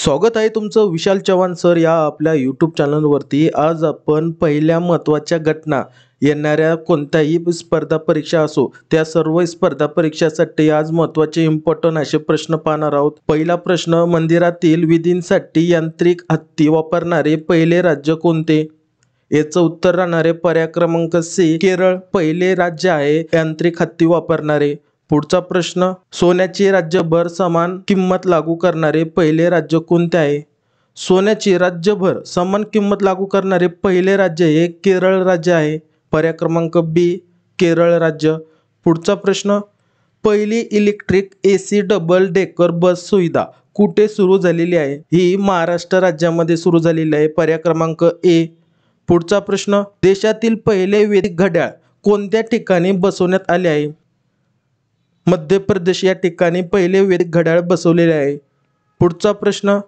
स्वागत आहे तुमचं विशाल चव्हाण सर या आपल्या यूट्यूब चॅनलवरती। आज आपण पहिल्या महत्त्वाच्या घटना येणाऱ्या कोणत्याही स्पर्धा परीक्षा असो त्या सर्व स्पर्धा परीक्षासाठी आज महत्त्वाचे इम्पॉर्टंट असे प्रश्न पाहणार आहोत। पहिला प्रश्न, मंदिरातील विधींसाठी यांत्रिक हत्ती वापरणारे पहिले राज्य कोणते? याचं उत्तर राहणार आहे पर्याय क्रमांक सी केरळ पहिले राज्य आहे यांत्रिक हत्ती वापरणारे। पुढचा प्रश्न, सोन्याची राज्यभर समान किंमत लागू करणारे पहिले राज्य कोणते आहे? सोन्याची राज्यभर समान किंमत लागू करणारे पहिले राज्य हे केरळ राज्य आहे। पर्याय क्रमांक बी केरळ राज्य। पुढचा प्रश्न, पहिली electric AC double decker bus सुविधा कुठे सुरू झालेली आहे? ही महाराष्ट्र राज्यामध्ये सुरू झालेली आहे। पर्याय क्रमांक ए। पुढचा प्रश्न, देशातील पहिले वैदिक घड्याळ कोणत्या ठिकाणी बसवण्यात आले आहे? मध्य प्रदेश या ठिकाणी पहिले वैदिक घड्याळ बसवलेले आहे। पुढचा प्रश्न,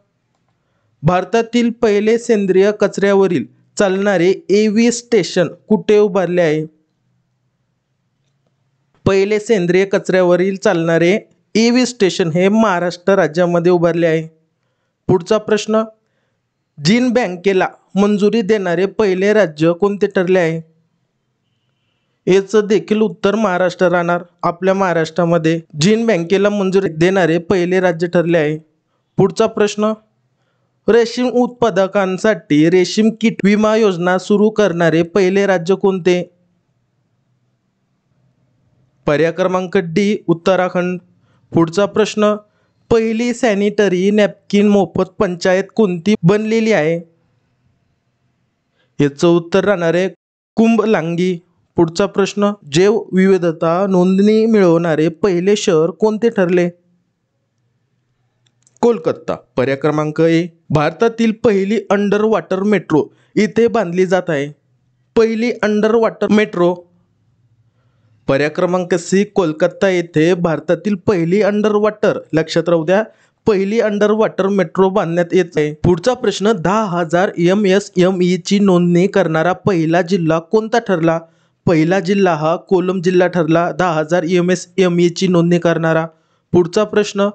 भारतातील पहिले सेंद्रिय कचऱ्यावरील चालणारे एव्ही स्टेशन कुठे उभारले आहे? पहिले सेंद्रिय कचऱ्यावरील चालणारे एव्ही स्टेशन हे महाराष्ट्र राज्यामध्ये उभारले आहे। पुढचा प्रश्न, जीन बँकेला मंजुरी देणारे पहिले राज्य कोणते ठरले आहे? याचं देखील उत्तर महाराष्ट्र राहणार। आपल्या महाराष्ट्रामध्ये जीन बँकेला मंजुरी देणारे पहिले राज्य ठरले आहे। पुढचा प्रश्न, रेशीम उत्पादकांसाठी रेशीम कीट विमा योजना सुरू करणारे पहिले राज्य कोणते? पर्याय क्रमांक डी उत्तराखंड। पुढचा प्रश्न, पहिली सॅनिटरी नॅपकिन मोफत पंचायत कोणती बनलेली आहे? याचं उत्तर राहणार आहे कुंभलांगी। पुढचा प्रश्न, जैव विविधता नोंदणी मिळवणारे पहिले शहर कोणते ठरले? कोलकाता। पर्याय क्रमांक ए। भारतातील पहिली अंडर वॉटर मेट्रो इथे बांधली जात आहे। पहिली अंडर वॉटर मेट्रो पर्याय क्रमांक सी कोलकाता येथे भारतातील पहिली अंडर वॉटर, लक्षात राहू द्या, पहिली अंडर वॉटर मेट्रो बांधण्यात येत आहे। पुढचा प्रश्न, 10,000 MSME ची नोंदणी करणारा पहिला जिल्हा कोणता ठरला? पहिला जिल्हा हा कोलम जिल्हा ठरला 10,000 MSME ची नोंदणी करणारा। पुढचा प्रश्न,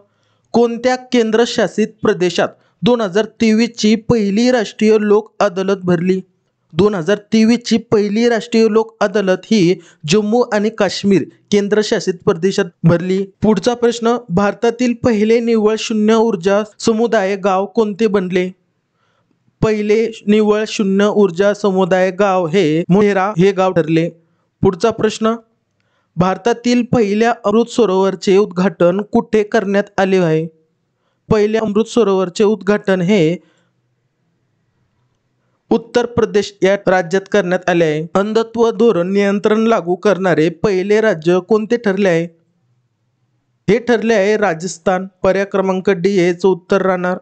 कोणत्या केंद्रशासित प्रदेशात 2023 ची पहिली राष्ट्रीय लोक अदालत भरली? 2023 ची पहिली राष्ट्रीय लोक अदालत ही जम्मू आणि काश्मीर केंद्रशासित प्रदेशात भरली। पुढचा प्रश्न, भारतातील पहिले निव्वळ शून्य ऊर्जा समुदाय गाव कोणते बनले? पहिले निव्वळ शून्य ऊर्जा समुदाय गाव हे मोढेरा हे गाव ठरले। पुढचा प्रश्न, भारतातील पहिल्या अमृत सरोवरचे उद्घाटन कुठे करण्यात आले आहे? पहिल्या अमृत सरोवरचे उद्घाटन हे उत्तर प्रदेश या राज्यात करण्यात आले आहे। अंधत्व धोरण नियंत्रण लागू करणारे पहिले राज्य कोणते ठरले आहे? हे ठरले आहे राजस्थान। पर्याय क्रमांक डी हेच उत्तर राहणार।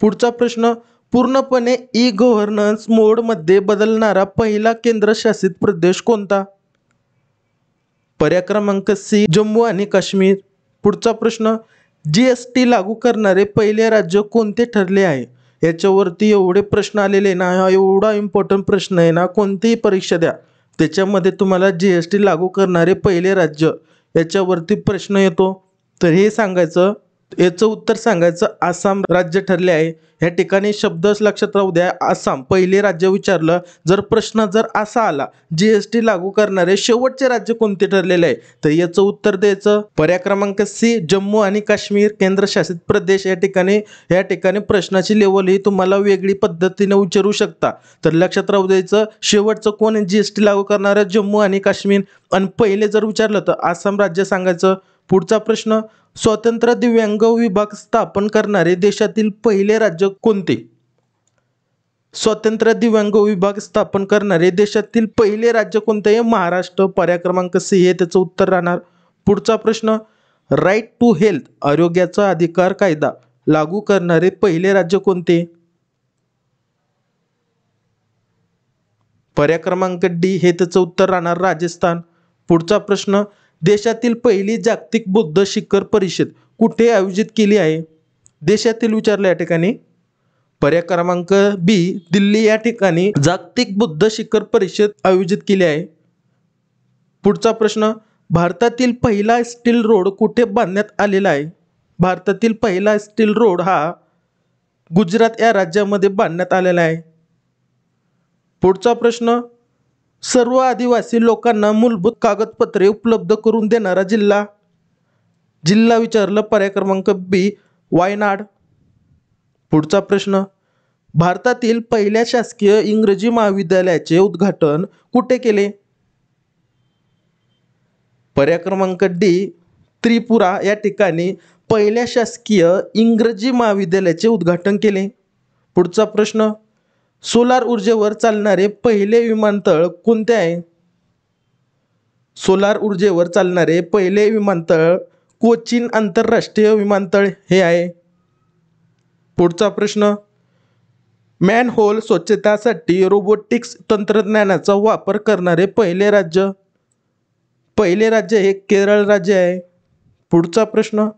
पुढचा प्रश्न, पूर्णपणे ई गव्हर्नन्स मोड मध्ये बदलणारा पहिला केंद्रशासित प्रदेश कोणता? पर्याय क्रमांक सी जम्मू आणि काश्मीर। पुढचा प्रश्न, GST लागू करणारे पहिले राज्य कोणते ठरले आहे? याच्यावरती एवढे प्रश्न आलेले ना, हा एवढा इम्पॉर्टंट प्रश्न आहे ना, कोणतीही परीक्षा द्या त्याच्यामध्ये तुम्हाला GST लागू करणारे पहिले राज्य याच्यावरती प्रश्न येतो। तर हे सांगायचं, याचं उत्तर सांगायचं आसाम राज्य ठरले आहे। ह्या ठिकाणी शब्दच लक्षात राहू द्या, आसाम पहिले राज्य विचारलं, जर प्रश्न जर असा आला GST लागू करणारे शेवटचे राज्य कोणते ठरलेले आहे तर याचं उत्तर द्यायचं पर्याय क्रमांक सी जम्मू आणि काश्मीर केंद्रशासित प्रदेश। या ठिकाणी प्रश्नाची लेवल ही तुम्हाला वेगळी पद्धतीने विचारू शकता। तर लक्षात राहू द्यायचं, शेवटचं कोण आहे GST लागू करणारं? जम्मू आणि काश्मीर। आणि पहिले जर विचारलं तर आसाम राज्य सांगायचं। पुढचा प्रश्न, स्वतंत्र दिव्यांग विभाग स्थापन करणारे देशातील पहिले राज्य कोणते? स्वतंत्र दिव्यांग विभाग स्थापन करणारे देशातील पहिले राज्य कोणते आहे? महाराष्ट्र। पर्याय क्रमांक सी हे त्याचं उत्तर राहणार। पुढचा प्रश्न, राईट टू हेल्थ आरोग्याचा अधिकार कायदा लागू करणारे पहिले राज्य कोणते? पर्याय क्रमांक डी हे त्याचं उत्तर राहणार राजस्थान। पुढचा प्रश्न, देशातील पहिली जागतिक बौद्ध शिखर परिषद कुठे आयोजित केली आहे? देशातील विचारलं या ठिकाणी। पर्याय क्रमांक बी दिल्ली या ठिकाणी जागतिक बौद्ध शिखर परिषद आयोजित केली आहे। पुढचा प्रश्न, भारतातील पहिला स्टील रोड कुठे बांधण्यात आलेला आहे? भारतातील पहिला स्टील रोड हा गुजरात या राज्यामध्ये बांधण्यात आलेला आहे. पुढचा प्रश्न, सर्व आदिवासी लोकांना मूलभूत कागदपत्रे उपलब्ध करून देणारा जिल्हा. जिल्हा विचारलं, पर्याय क्रमांक बी वायनाड. पुढचा प्रश्न, भारतातील पहिल्या शासकीय इंग्रजी महाविद्यालयाचे उद्घाटन कुठे केले? पर्याय क्रमांक डी त्रिपुरा या ठिकाणी पहिल्या शासकीय इंग्रजी महाविद्यालयाचे उद्घाटन केले. पुढचा प्रश्न, सोलार ऊर्जेवर चालणारे पहिले विमानतळ कोणते आहे? सोलार ऊर्जेवर चालणारे पहिले विमानतळ कोचीन आंतरराष्ट्रीय विमानतळ हे आहे. पुढचा प्रश्न, मॅनहोल स्वच्छतेसाठी रोबोटिक्स तंत्रज्ञानाचा वापर करणारे पहिले राज्य. पहिले राज्य हे केरळ राज्य आहे. पुढचा प्रश्न,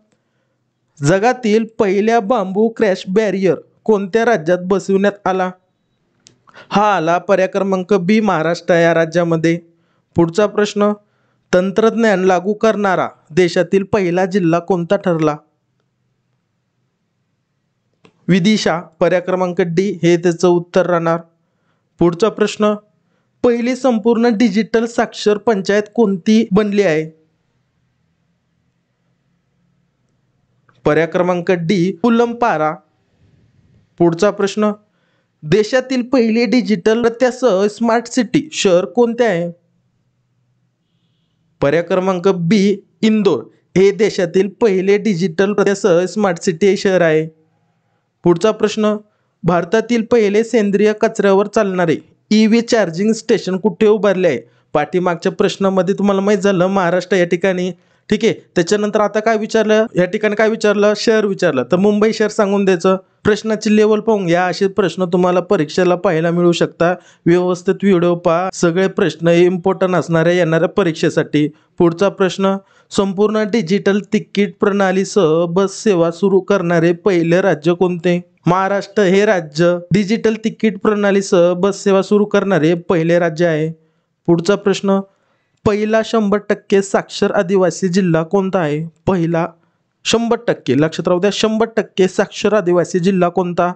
जगातील पहिल्या बांबू क्रॅश बॅरियर कोणत्या राज्यात बसविण्यात आला? हा आला पर्याय क्रमांक बी महाराष्ट्र या राज्यामध्ये. पुढचा प्रश्न, तंत्रज्ञान लागू करणारा देशातील पहिला जिल्हा कोणता ठरला? विदिशा, पर्याय क्रमांक डी हे त्याचं उत्तर राहणार. पुढचा प्रश्न, पहिली संपूर्ण डिजिटल साक्षर पंचायत कोणती बनली आहे? पर्याय क्रमांक डी पुलंपारा. पुढचा प्रश्न, देशातील पहिली डिजिटल रस्त्यासह स्मार्ट सिटी शहर कोणते आहे? पर्याय क्रमांक बी इंदोर हे देशातील पहिले डिजिटल रस्त्यासह स्मार्ट सिटी हे शहर आहे. पुढचा प्रश्न, भारतातील पहिले सेंद्रिय कचऱ्यावर चालणारे EV चार्जिंग स्टेशन कुठे उभारले आहे? पाठीमागच्या प्रश्नामध्ये तुम्हाला माहीत झालं महाराष्ट्र या ठिकाणी. ठीक आहे, त्याच्यानंतर आता काय विचारलं या ठिकाणी, काय विचारलं? शहर विचारलं, तर मुंबई शहर सांगून द्यायचं. प्रश्नाची लेवल पाहून घ्या, असे प्रश्न तुम्हाला परीक्षेला पाहायला मिळू शकता. व्यवस्थित व्हिडिओ पहा, सगळे प्रश्न इम्पॉर्टंट असणारे येणाऱ्या परीक्षेसाठी. पुढचा प्रश्न, संपूर्ण डिजिटल तिकीट प्रणालीसह बस सेवा सुरू करणारे पहिले राज्य कोणते? महाराष्ट्र हे राज्य डिजिटल तिकीट प्रणालीसह बस सेवा सुरू करणारे पहिले राज्य आहे. पुढचा प्रश्न, पहिला 100% साक्षर आदिवासी जिल्हा कोणता आहे? पहिला 100%, लक्षात राहू द्या, 100% साक्षर आदिवासी जिल्हा कोणता?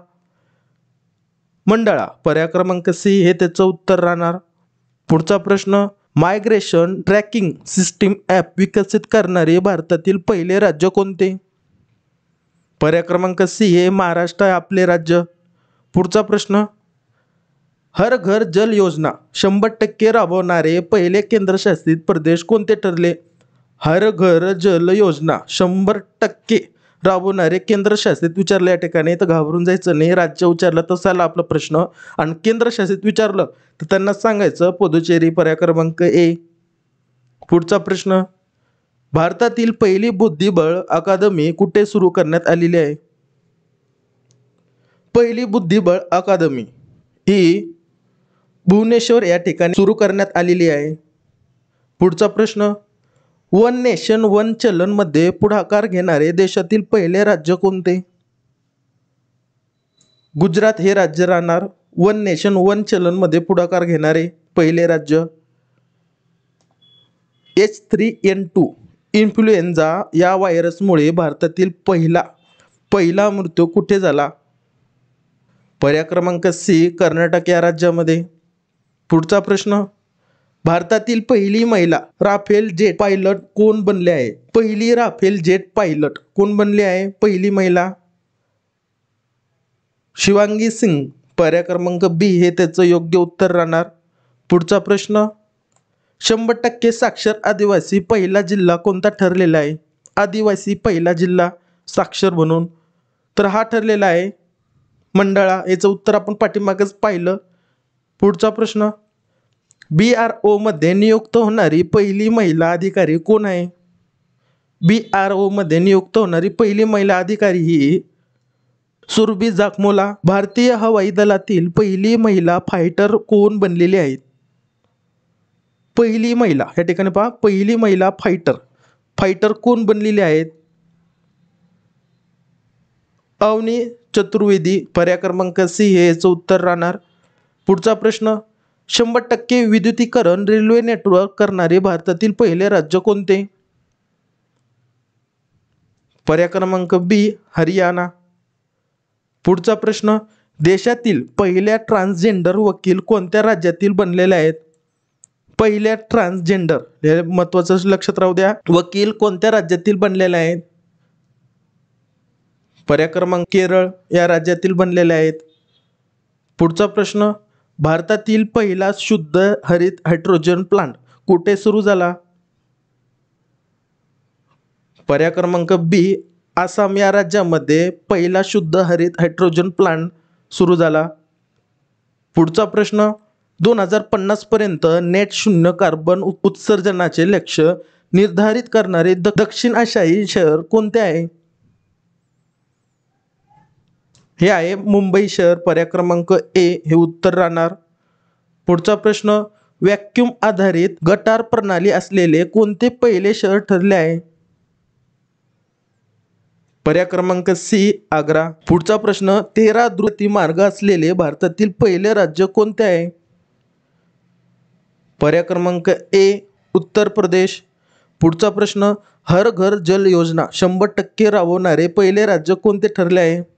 मंडळा, पर्याय क्रमांक सी हे त्याचं उत्तर राहणार. पुढचा प्रश्न, मायग्रेशन ट्रॅकिंग सिस्टीम ॲप विकसित करणारे भारतातील पहिले राज्य कोणते? पर्याय क्रमांक सी हे महाराष्ट्र आहे आपले राज्य. पुढचा प्रश्न, हर घर जल योजना 100% राबवणारे पहिले केंद्रशासित प्रदेश कोणते ठरले? हर घर जल योजना 100% राबवणारे केंद्रशासित विचारलं या ठिकाणी, तर घाबरून जायचं नाही. राज्य विचारलं तर झाला आपला प्रश्न, आणि केंद्रशासित विचारलं तर त्यांना सांगायचं पुदुचेरी, पर्याय क्रमांक ए. पुढचा प्रश्न, भारतातील पहिली बुद्धिबळ अकादमी कुठे सुरू करण्यात आलेली आहे? पहिली बुद्धिबळ अकादमी ही भुवनेश्वर या ठिकाणी सुरू करण्यात आलेली आहे. पुढचा प्रश्न, वन नेशन वन चलन मध्ये पुढाकार घेणारे देशातील पहिले राज्य कोणते? गुजरात हे राज्य राहणार. वन नेशन वन चलन मध्ये पुढाकार घेणारे पहिले राज्य. H3N2 इन्फ्लुएन्झा या व्हायरसमुळे भारतातील पहिला मृत्यू कुठे झाला? पर्याय क्रमांक सी कर्नाटक या राज्यामध्ये. पुढचा प्रश्न, भारतातील पहिली महिला राफेल जेट पायलट कोण बनले आहे? पहिली राफेल जेट पायलट कोण बनले आहे? पहिली महिला शिवांगी सिंग, पर्याय क्रमांक बी हे त्याचं योग्य उत्तर राहणार. पुढचा प्रश्न, 100% साक्षर आदिवासी पहिला जिल्हा कोणता ठरलेला आहे? आदिवासी पहिला जिल्हा साक्षर म्हणून, तर हा ठरलेला आहे मंडळा. याचं उत्तर आपण पाठीमागच पाहिलं. पुढचा प्रश्न, BRO मध्ये नियुक्त होणारी पहिली महिला अधिकारी कोण आहे? BRO मध्ये नियुक्त होणारी पहिली महिला अधिकारी ही सुरभी जाखमोला. भारतीय हवाई दलातील पहिली महिला फायटर कोण बनलेली आहेत? पहिली महिला या ठिकाणी पहा, पहिली महिला फायटर कोण बनलेली आहेत? अवनी चतुर्वेदी, पर्याय क्रमांक सी हे याचं उत्तर राहणार. पुढचा प्रश्न, 100% विद्युतीकरण रेल्वे नेटवर्क करणारे भारतातील पहिले राज्य कोणते? पर्याय क्रमांक बी हरियाणा. पुढचा प्रश्न, देशातील पहिल्या ट्रान्सजेंडर वकील कोणत्या राज्यातील बनलेले आहेत? पहिल्या ट्रान्सजेंडर, हे महत्वाचं लक्षात राहू द्या, वकील कोणत्या राज्यातील बनलेले आहेत? पर्याय क्रमांक केरळ या राज्यातील बनलेले आहेत. पुढचा प्रश्न, भारतातील पहिला शुद्ध हरित हायड्रोजन प्लांट कुठे सुरू झाला? पर्याय क्रमांक बी, आसाम या राज्यामध्ये पहिला शुद्ध हरित हायड्रोजन प्लांट सुरू झाला. पुढचा प्रश्न, 2050 पर्यंत नेट शून्य कार्बन उत्सर्जनाचे लक्ष्य निर्धारित करणारे दक्षिण आशियाई शहर कोणते आहे? हे आहे मुंबई शहर. पर्याय क्रमांक ए हे उत्तर राहणार. पुढचा प्रश्न, व्हॅक्यूम आधारित गटार प्रणाली असलेले कोणते पहिले शहर ठरले आहे? पर्याय क्रमांक सी, आग्रा. पुढचा प्रश्न, 13 द्रुतगती मार्ग असलेले भारतातील पहिले राज्य कोणते आहे? पर्याय क्रमांक ए, उत्तर प्रदेश. पुढचा प्रश्न, हर घर जल योजना 100% राबवणारे पहिले राज्य कोणते ठरले आहे?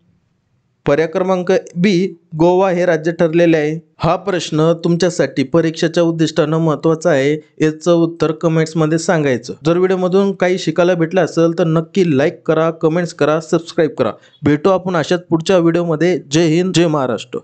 पर्याय क्रमांक बी, गोवा हे राज्य ठरलेले आहे. हा प्रश्न तुमच्यासाठी परीक्षेच्या उद्दिष्टानं महत्त्वाचा आहे. याचं उत्तर कमेंट्समध्ये सांगायचं. जर व्हिडिओमधून काही शिकायला भेटलं असेल तर नक्की लाईक करा, कमेंट्स करा, सबस्क्राईब करा. भेटू आपण अशाच पुढच्या व्हिडिओमध्ये. जय हिंद, जय महाराष्ट्र.